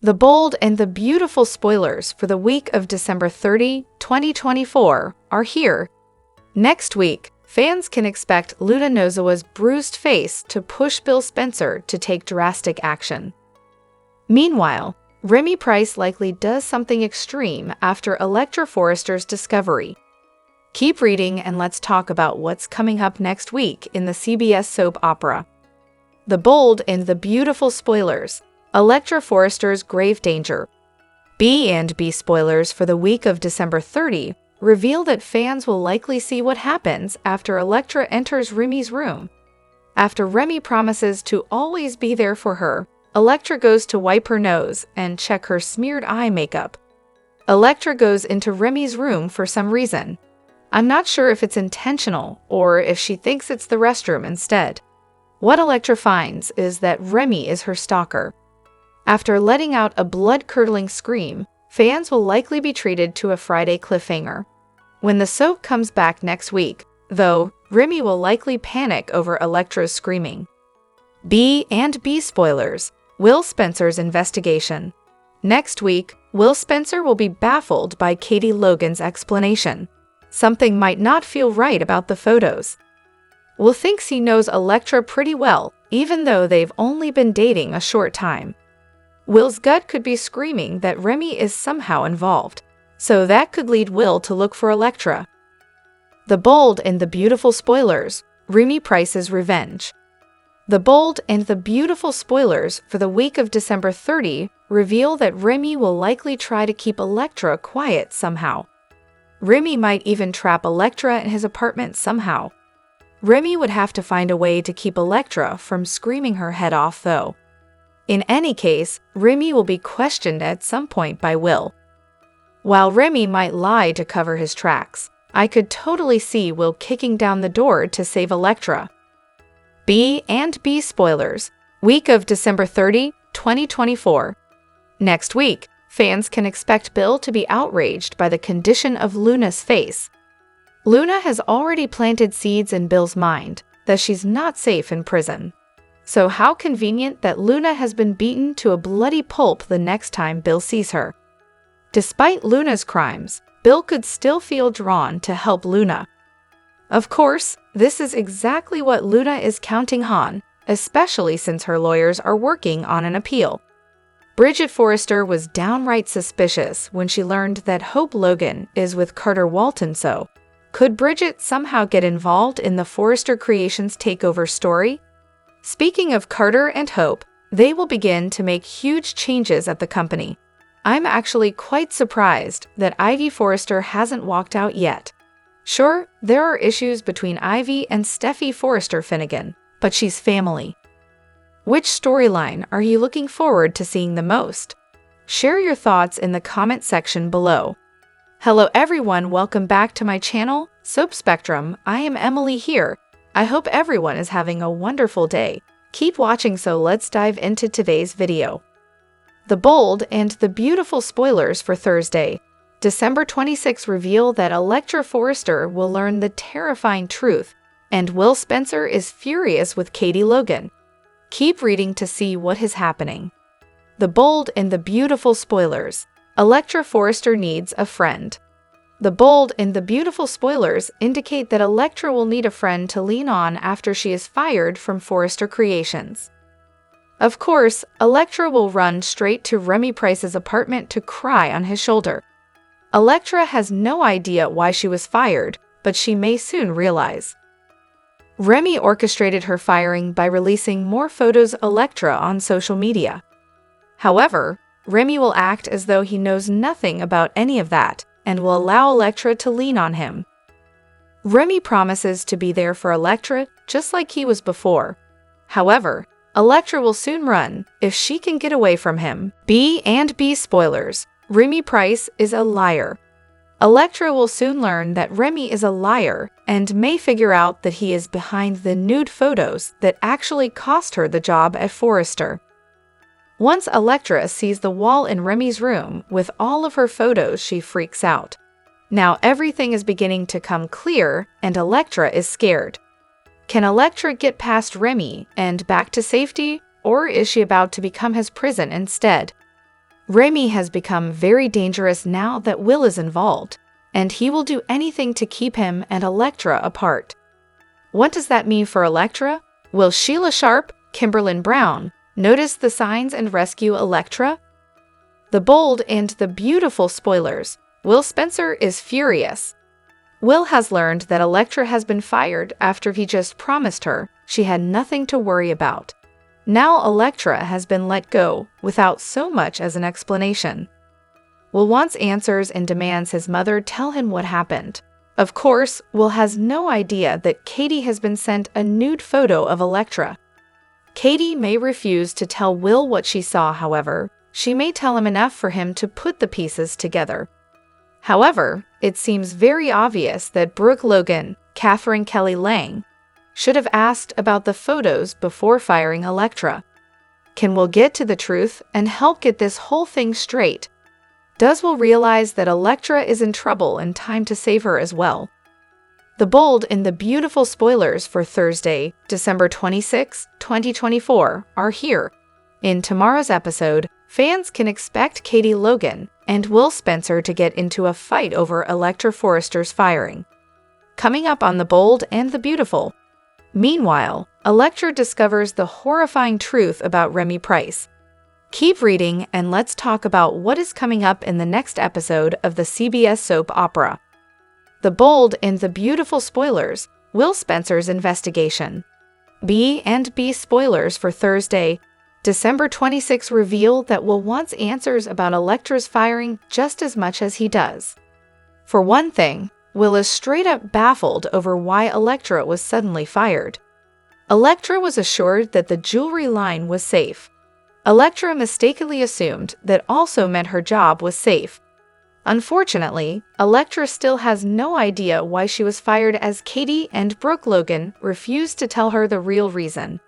The bold and the beautiful spoilers for the week of December 30, 2024 are here. Next week, fans can expect Luna Nozawa's bruised face to push Bill Spencer to take drastic action. Meanwhile, Remy Price likely does something extreme after Electra Forrester's discovery. Keep reading and let's talk about what's coming up next week in the CBS soap opera. The bold and the beautiful spoilers. Electra Forrester's grave danger. B&B spoilers for the week of December 30 reveal that fans will likely see what happens after Electra enters Remy's room. After Remy promises to always be there for her, Electra goes to wipe her nose and check her smeared eye makeup. Electra goes into Remy's room for some reason. I'm not sure if it's intentional or if she thinks it's the restroom instead. What Electra finds is that Remy is her stalker. After letting out a blood-curdling scream, fans will likely be treated to a Friday cliffhanger. When the soap comes back next week, though, Remy will likely panic over Electra's screaming. B&B spoilers. Will Spencer's investigation. Next week, Will Spencer will be baffled by Katie Logan's explanation. Something might not feel right about the photos. Will thinks he knows Electra pretty well, even though they've only been dating a short time. Will's gut could be screaming that Remy is somehow involved, so that could lead Will to look for Electra. The bold and the beautiful spoilers. Remy Price's revenge. The bold and the beautiful spoilers for the week of December 30 reveal that Remy will likely try to keep Electra quiet somehow. Remy might even trap Electra in his apartment somehow. Remy would have to find a way to keep Electra from screaming her head off though. In any case, Remy will be questioned at some point by Will. While Remy might lie to cover his tracks, I could totally see Will kicking down the door to save Electra. B&B spoilers. Week of December 30, 2024. Next week, fans can expect Bill to be outraged by the condition of Luna's face. Luna has already planted seeds in Bill's mind that she's not safe in prison. So how convenient that Luna has been beaten to a bloody pulp the next time Bill sees her. Despite Luna's crimes, Bill could still feel drawn to help Luna. Of course, this is exactly what Luna is counting on, especially since her lawyers are working on an appeal. Bridget Forrester was downright suspicious when she learned that Hope Logan is with Carter Walton, so could Bridget somehow get involved in the Forrester Creations takeover story? Speaking of Carter and Hope, they will begin to make huge changes at the company. I'm actually quite surprised that Ivy Forrester hasn't walked out yet. Sure, there are issues between Ivy and Steffi Forrester Finnegan, but she's family. Which storyline are you looking forward to seeing the most? Share your thoughts in the comment section below. Hello everyone, welcome back to my channel, Soap Spectrum. I am Emily here. I hope everyone is having a wonderful day. Keep watching, so let's dive into today's video. The bold and the beautiful spoilers for Thursday, December 26 reveal that Electra Forrester will learn the terrifying truth, and Will Spencer is furious with Katie Logan. Keep reading to see what is happening. The bold and the beautiful spoilers. Electra Forrester needs a friend. The bold and the beautiful spoilers indicate that Electra will need a friend to lean on after she is fired from Forrester Creations. Of course, Electra will run straight to Remy Price's apartment to cry on his shoulder. Electra has no idea why she was fired, but she may soon realize. Remy orchestrated her firing by releasing more photos of Electra on social media. However, Remy will act as though he knows nothing about any of that and will allow Electra to lean on him. Remy promises to be there for Electra just like he was before. However, Electra will soon run if she can get away from him. B&B spoilers. Remy Price is a liar. Electra will soon learn that Remy is a liar and may figure out that he is behind the nude photos that actually cost her the job at Forrester. Once Electra sees the wall in Remy's room with all of her photos, she freaks out. Now everything is beginning to come clear and Electra is scared. Can Electra get past Remy and back to safety, or is she about to become his prison instead? Remy has become very dangerous now that Will is involved, and he will do anything to keep him and Electra apart. What does that mean for Electra? Will Sheila Sharp, Kimberlyn Brown, notice the signs and rescue Electra? The bold and the beautiful spoilers. Will Spencer is furious. Will has learned that Electra has been fired after he just promised her she had nothing to worry about. Now Electra has been let go without so much as an explanation. Will wants answers and demands his mother tell him what happened. Of course, Will has no idea that Katie has been sent a nude photo of Electra. Katie may refuse to tell Will what she saw, however, she may tell him enough for him to put the pieces together. However, it seems very obvious that Brooke Logan, Catherine Kelly Lang, should have asked about the photos before firing Electra. Can Will get to the truth and help get this whole thing straight? Does Will realize that Electra is in trouble and time to save her as well? The bold and the beautiful spoilers for Thursday, December 26, 2024 are here. In tomorrow's episode, fans can expect Katie Logan and Will Spencer to get into a fight over Electra Forrester's firing. Coming up on The Bold and the Beautiful. Meanwhile, Electra discovers the horrifying truth about Remy Price. Keep reading and let's talk about what is coming up in the next episode of the CBS soap opera. The Bold and the Beautiful spoilers, Will Spencer's investigation. B&B spoilers for Thursday, December 26 reveal that Will wants answers about Electra's firing just as much as he does. For one thing, Will is straight up baffled over why Electra was suddenly fired. Electra was assured that the jewelry line was safe. Electra mistakenly assumed that also meant her job was safe. Unfortunately, Electra still has no idea why she was fired, as Katie and Brooke Logan refused to tell her the real reason.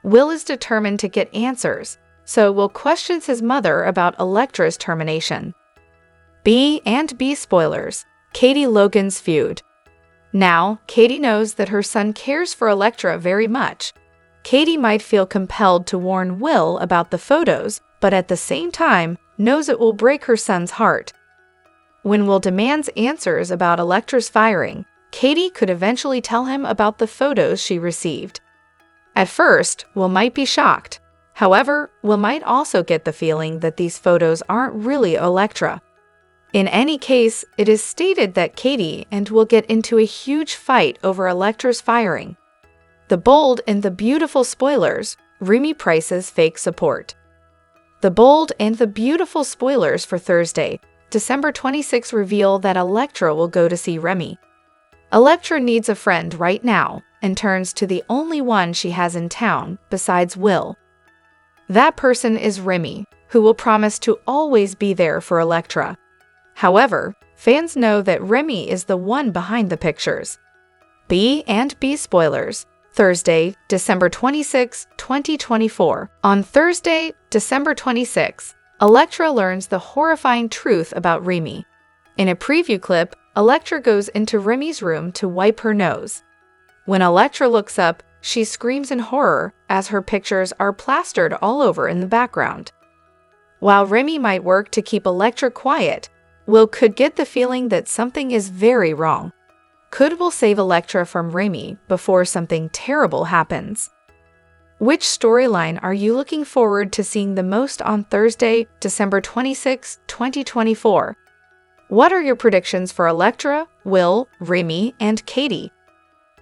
Will is determined to get answers, so Will questions his mother about Electra's termination. B&B spoilers, Katie Logan's feud. Now, Katie knows that her son cares for Electra very much. Katie might feel compelled to warn Will about the photos, but at the same time, knows it will break her son's heart. When Will demands answers about Electra's firing, Katie could eventually tell him about the photos she received. At first, Will might be shocked. However, Will might also get the feeling that these photos aren't really Electra. In any case, it is stated that Katie and Will get into a huge fight over Electra's firing. The Bold and the Beautiful spoilers, Remy Price's fake support. The Bold and the Beautiful spoilers for Thursday, December 26 reveal that Electra will go to see Remy. Electra needs a friend right now and turns to the only one she has in town besides Will. That person is Remy, who will promise to always be there for Electra. However, fans know that Remy is the one behind the pictures. B&B spoilers, Thursday, December 26, 2024. On Thursday, December 26, Electra learns the horrifying truth about Remy. In a preview clip, Electra goes into Remy's room to wipe her nose. When Electra looks up, she screams in horror as her pictures are plastered all over in the background. While Remy might work to keep Electra quiet, Will could get the feeling that something is very wrong. Could Will save Electra from Remy before something terrible happens? Which storyline are you looking forward to seeing the most on Thursday, December 26, 2024? What are your predictions for Electra, Will, Remy, and Katie?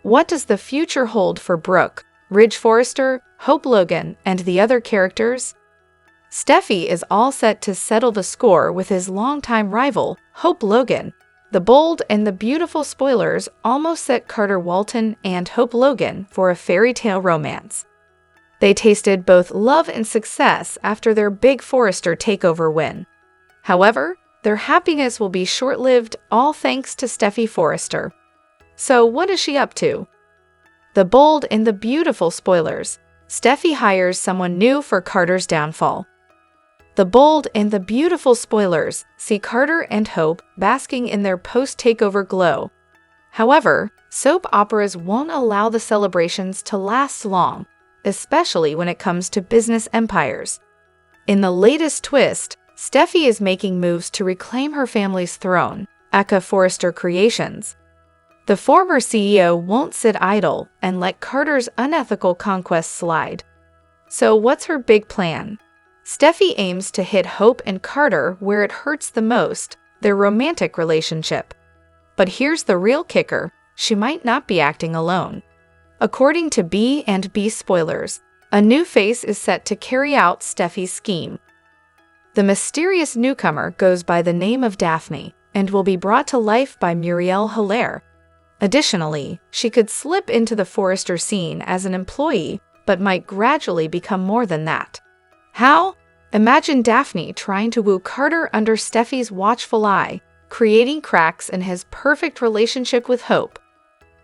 What does the future hold for Brooke, Ridge Forrester, Hope Logan, and the other characters? Steffi is all set to settle the score with his longtime rival, Hope Logan. The Bold and the Beautiful spoilers almost set Carter Walton and Hope Logan for a fairy tale romance. They tasted both love and success after their big Forrester takeover win. However, their happiness will be short-lived, all thanks to Steffi Forrester. So what is she up to? The Bold and the Beautiful spoilers. Steffi hires someone new for Carter's downfall. The Bold and the Beautiful spoilers see Carter and Hope basking in their post-takeover glow. However, soap operas won't allow the celebrations to last long, especially when it comes to business empires. In the latest twist, Steffi is making moves to reclaim her family's throne, aka Forrester Creations. The former CEO won't sit idle and let Carter's unethical conquests slide. So what's her big plan? Steffi aims to hit Hope and Carter where it hurts the most, their romantic relationship. But here's the real kicker, she might not be acting alone. According to B&B spoilers, a new face is set to carry out Steffi's scheme. The mysterious newcomer goes by the name of Daphne and will be brought to life by Muriel Hilaire. Additionally, she could slip into the Forrester scene as an employee, but might gradually become more than that. How? Imagine Daphne trying to woo Carter under Steffi's watchful eye, creating cracks in his perfect relationship with Hope.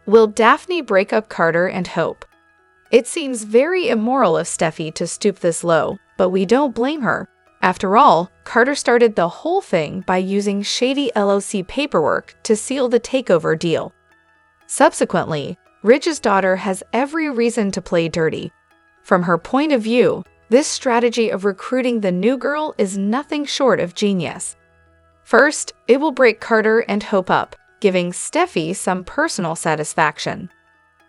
Will Daphne break up Carter and Hope? It seems very immoral of Steffi to stoop this low, but we don't blame her. After all, Carter started the whole thing by using shady LLC paperwork to seal the takeover deal. Subsequently, Ridge's daughter has every reason to play dirty. From her point of view, this strategy of recruiting the new girl is nothing short of genius. First, it will break Carter and Hope up, giving Steffi some personal satisfaction.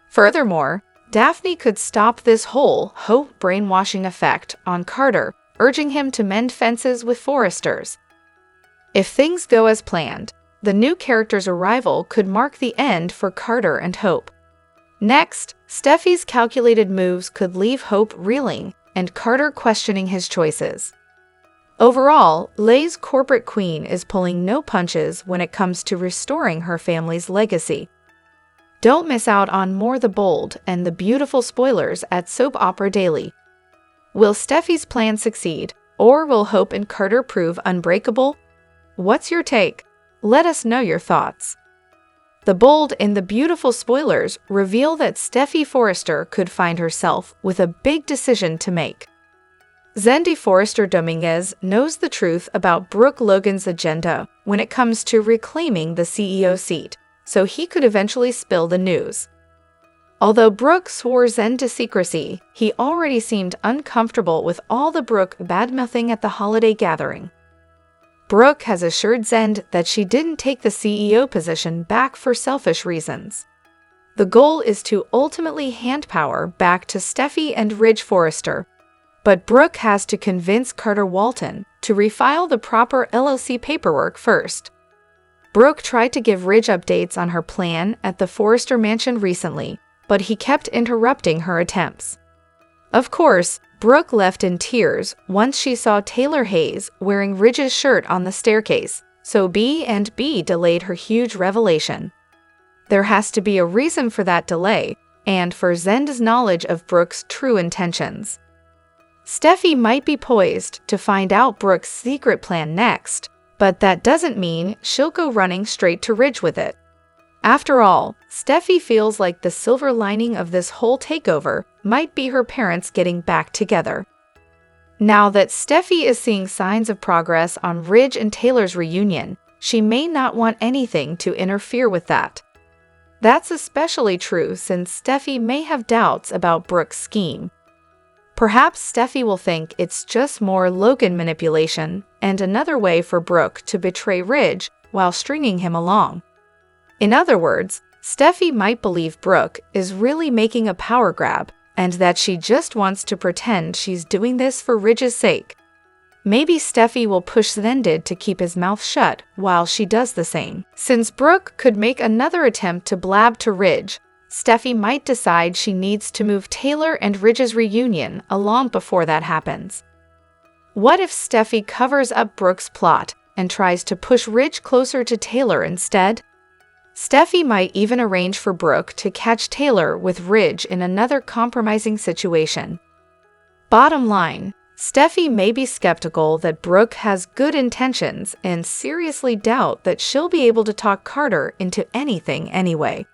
Furthermore, Daphne could stop this whole Hope brainwashing effect on Carter, urging him to mend fences with Forresters. If things go as planned, the new character's arrival could mark the end for Carter and Hope. Next, Steffi's calculated moves could leave Hope reeling and Carter questioning his choices. Overall, Lay's corporate queen is pulling no punches when it comes to restoring her family's legacy. Don't miss out on more The Bold and the Beautiful spoilers at Soap Opera Daily. Will Steffi's plan succeed, or will Hope and Carter prove unbreakable? What's your take? Let us know your thoughts. The Bold and the Beautiful spoilers reveal that Steffi Forrester could find herself with a big decision to make. Zendy Forrester Dominguez knows the truth about Brooke Logan's agenda when it comes to reclaiming the CEO seat, so he could eventually spill the news. Although Brooke swore Zen to secrecy, he already seemed uncomfortable with all the Brooke bad-mouthing at the holiday gathering. Brooke has assured Zen that she didn't take the CEO position back for selfish reasons. The goal is to ultimately hand power back to Steffi and Ridge Forrester, but Brooke has to convince Carter Walton to refile the proper LLC paperwork first. Brooke tried to give Ridge updates on her plan at the Forrester mansion recently, but he kept interrupting her attempts. Of course, Brooke left in tears once she saw Taylor Hayes wearing Ridge's shirt on the staircase, so B&B delayed her huge revelation. There has to be a reason for that delay, and for Zen's knowledge of Brooke's true intentions. Steffi might be poised to find out Brooke's secret plan next, but that doesn't mean she'll go running straight to Ridge with it. After all, Steffi feels like the silver lining of this whole takeover might be her parents getting back together. Now that Steffi is seeing signs of progress on Ridge and Taylor's reunion, she may not want anything to interfere with that. That's especially true since Steffi may have doubts about Brooke's scheme. Perhaps Steffi will think it's just more Logan manipulation and another way for Brooke to betray Ridge while stringing him along. In other words, Steffi might believe Brooke is really making a power grab and that she just wants to pretend she's doing this for Ridge's sake. Maybe Steffi will push Zendid to keep his mouth shut while she does the same. Since Brooke could make another attempt to blab to Ridge, Steffi might decide she needs to move Taylor and Ridge's reunion along before that happens. What if Steffi covers up Brooke's plot and tries to push Ridge closer to Taylor instead? Steffi might even arrange for Brooke to catch Taylor with Ridge in another compromising situation. Bottom line, Steffi may be skeptical that Brooke has good intentions and seriously doubt that she'll be able to talk Carter into anything anyway.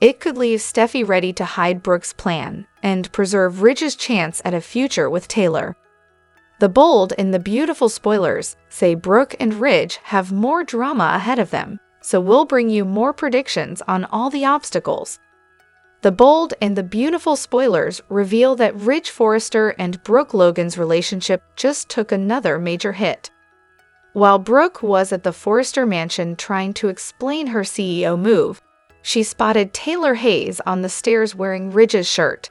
It could leave Steffi ready to hide Brooke's plan and preserve Ridge's chance at a future with Taylor. The Bold and the Beautiful spoilers say Brooke and Ridge have more drama ahead of them, so we'll bring you more predictions on all the obstacles. The Bold and the Beautiful spoilers reveal that Ridge Forrester and Brooke Logan's relationship just took another major hit. While Brooke was at the Forrester mansion trying to explain her CEO move, she spotted Taylor Hayes on the stairs wearing Ridge's shirt.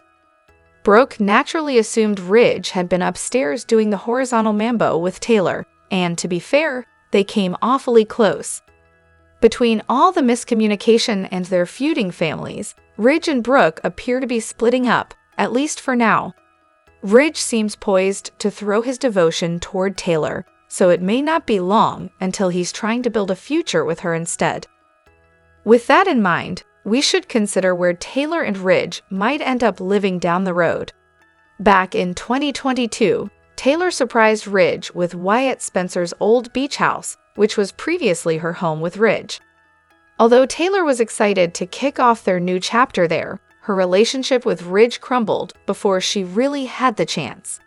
Brooke naturally assumed Ridge had been upstairs doing the horizontal mambo with Taylor, and to be fair, they came awfully close. Between all the miscommunication and their feuding families, Ridge and Brooke appear to be splitting up, at least for now. Ridge seems poised to throw his devotion toward Taylor, so it may not be long until he's trying to build a future with her instead. With that in mind, we should consider where Taylor and Ridge might end up living down the road. Back in 2022, Taylor surprised Ridge with Wyatt Spencer's old beach house, which was previously her home with Ridge. Although Taylor was excited to kick off their new chapter there, her relationship with Ridge crumbled before she really had the chance.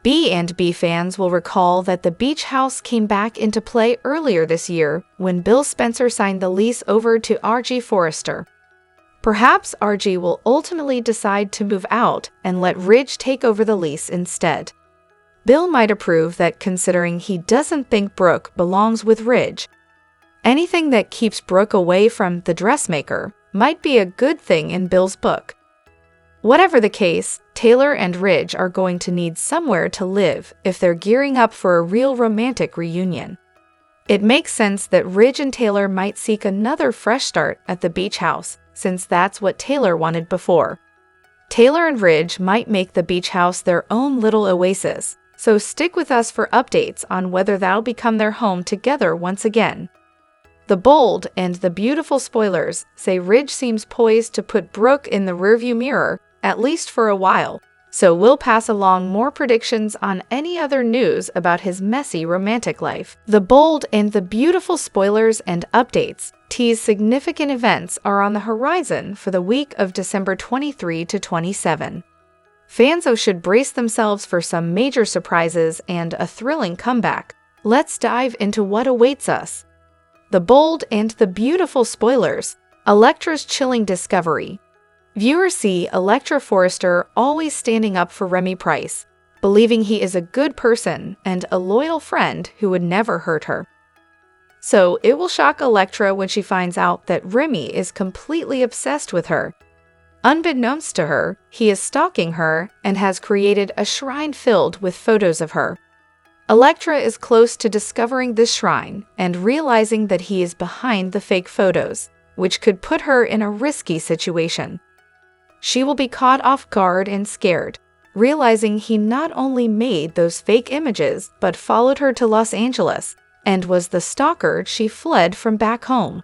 B&B fans will recall that the beach house came back into play earlier this year when Bill Spencer signed the lease over to R.G. Forrester. Perhaps R.G. will ultimately decide to move out and let Ridge take over the lease instead. Bill might approve that considering he doesn't think Brooke belongs with Ridge. Anything that keeps Brooke away from the dressmaker might be a good thing in Bill's book. Whatever the case, Taylor and Ridge are going to need somewhere to live if they're gearing up for a real romantic reunion. It makes sense that Ridge and Taylor might seek another fresh start at the beach house, since that's what Taylor wanted before. Taylor and Ridge might make the beach house their own little oasis, so stick with us for updates on whether that'll become their home together once again. The bold and the beautiful spoilers say Ridge seems poised to put Brooke in the rearview mirror, at least for a while, so we'll pass along more predictions on any other news about his messy romantic life. The bold and the beautiful spoilers and updates tease significant events are on the horizon for the week of December 23 to 27. Fans should brace themselves for some major surprises and a thrilling comeback. Let's dive into what awaits us. The bold and the beautiful spoilers. Electra'S chilling discovery. Viewers see Electra Forrester always standing up for Remy Price, believing he is a good person and a loyal friend who would never hurt her. So it will shock Electra when she finds out that Remy is completely obsessed with her. Unbeknownst to her, he is stalking her and has created a shrine filled with photos of her. Electra is close to discovering this shrine and realizing that he is behind the fake photos, which could put her in a risky situation. She will be caught off guard and scared, realizing he not only made those fake images but followed her to Los Angeles and was the stalker she fled from back home.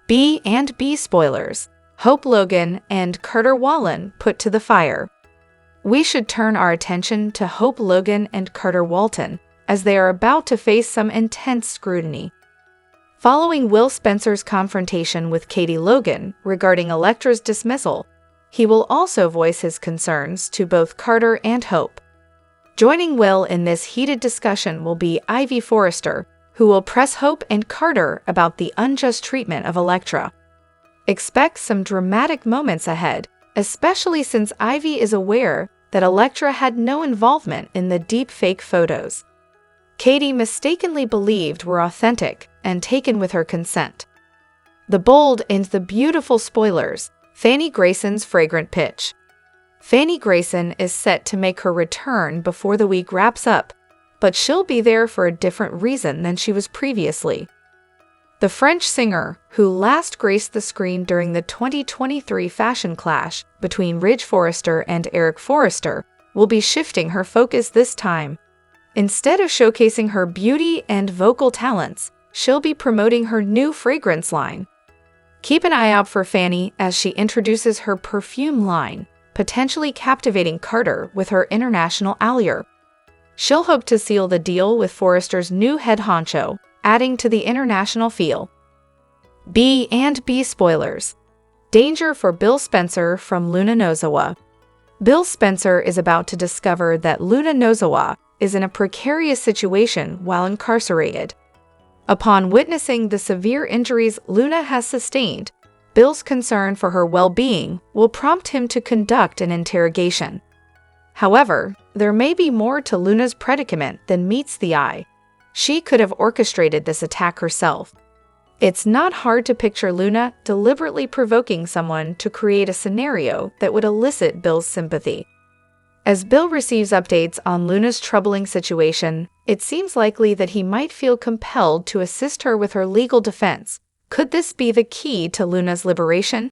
B&B spoilers. Hope Logan and Carter Wallen put to the fire. We should turn our attention to Hope Logan and Carter Walton, as they are about to face some intense scrutiny. Following Will Spencer's confrontation with Katie Logan regarding Electra'S dismissal, he will also voice his concerns to both Carter and Hope. Joining Will in this heated discussion will be Ivy Forrester, who will press Hope and Carter about the unjust treatment of Electra. Expect some dramatic moments ahead, especially since Ivy is aware that Electra had no involvement in the deep fake photos Katie mistakenly believed were authentic and taken with her consent. The bold and the beautiful spoilers. Fanny Grayson's fragrant pitch. Fanny Grayson is set to make her return before the week wraps up, but she'll be there for a different reason than she was previously. The French singer, who last graced the screen during the 2023 fashion clash between Ridge Forrester and Eric Forrester, will be shifting her focus this time. Instead of showcasing her beauty and vocal talents, she'll be promoting her new fragrance line. Keep an eye out for Fanny as she introduces her perfume line, potentially captivating Carter with her international allure. She'll hope to seal the deal with Forrester's new head honcho, adding to the international feel. B&B spoilers. Danger for Bill Spencer from Luna Nozawa. Bill Spencer is about to discover that Luna Nozawa is in a precarious situation while incarcerated. Upon witnessing the severe injuries Luna has sustained, Bill's concern for her well-being will prompt him to conduct an interrogation. However, there may be more to Luna's predicament than meets the eye. She could have orchestrated this attack herself. It's not hard to picture Luna deliberately provoking someone to create a scenario that would elicit Bill's sympathy. As Bill receives updates on Luna's troubling situation, it seems likely that he might feel compelled to assist her with her legal defense. Could this be the key to Luna's liberation?